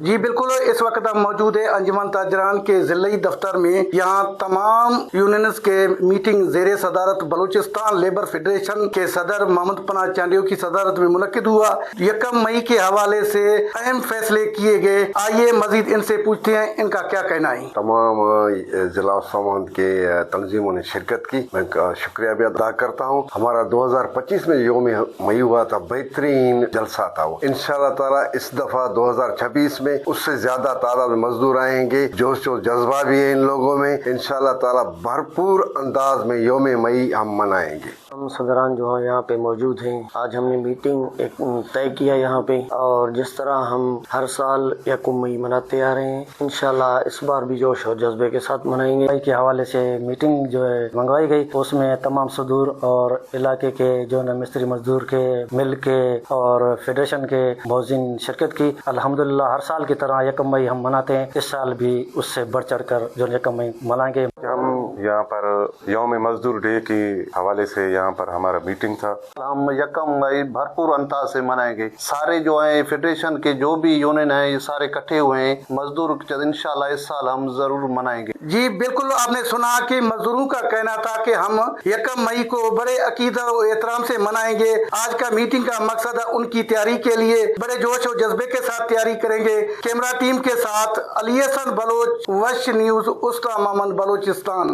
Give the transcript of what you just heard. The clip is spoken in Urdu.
جی بالکل، اس وقت ہم موجود ہے انجمن تاجران کے ضلعی دفتر میں. یہاں تمام یونینز کے میٹنگ زیر صدارت بلوچستان لیبر فیڈریشن کے صدر محمد پناہ چانڈیو کی صدارت میں منعقد ہوا. 1 مئی کے حوالے سے اہم فیصلے کیے گئے. آئیے مزید ان سے پوچھتے ہیں ان کا کیا کہنا ہے. تمام ضلع سماند کے تنظیموں نے شرکت کی، میں شکریہ بھی ادا کرتا ہوں. ہمارا 2025 میں یوم مئی ہوا تھا، بہترین جلسہ تھا وہ. انشاءاللہ تعالی اس دفعہ 2026 میں اس سے زیادہ تعداد میں مزدور آئیں گے. جوش و جذبہ بھی ہے ان لوگوں میں. انشاءاللہ تعالی بھرپور انداز میں یوم مئی ہم منائیں گے. ہم صدران جو ہیں یہاں پہ موجود ہیں. آج ہم نے میٹنگ ایک طے کیا یہاں پہ، اور جس طرح ہم ہر سال 1 مئی مناتے آ رہے ہیں، انشاءاللہ اس بار بھی جوش اور جذبے کے ساتھ منائیں گے. کے حوالے سے میٹنگ جو ہے منگوائی گئی، اس میں تمام صدور اور علاقے کے جو ہے مستری مزدور کے، مل کے اور فیڈریشن کے موزین شرکت کی. الحمدللہ ہر سال کی طرح 1 مئی ہم مناتے ہیں. اس سال بھی اس سے بڑھ چڑھ کر جو 1 مئی منائیں گے. ہم یہاں پر یوم مزدور ڈے کے حوالے سے یہاں پر ہمارا میٹنگ تھا. ہم 1 مئی بھرپور انداز سے منائیں گے. سارے جو ہیں فیڈریشن کے جو بھی یونین ہیں، یہ سارے اکٹھے ہوئے ہیں. مزدور انشاءاللہ اس سال ہم ضرور منائیں گے. جی بالکل، آپ نے سنا کہ مزدوروں کا کہنا تھا کہ ہم 1 مئی کو بڑے عقیدت و احترام سے منائیں گے. آج کا میٹنگ کا مقصد ان کی تیاری کے لیے بڑے جوش و جذبے کے ساتھ تیاری کریں گے. کیمرہ ٹیم کے ساتھ علی حسن بلوچ، وش نیوز، اسٹرا محمد، بلوچستان.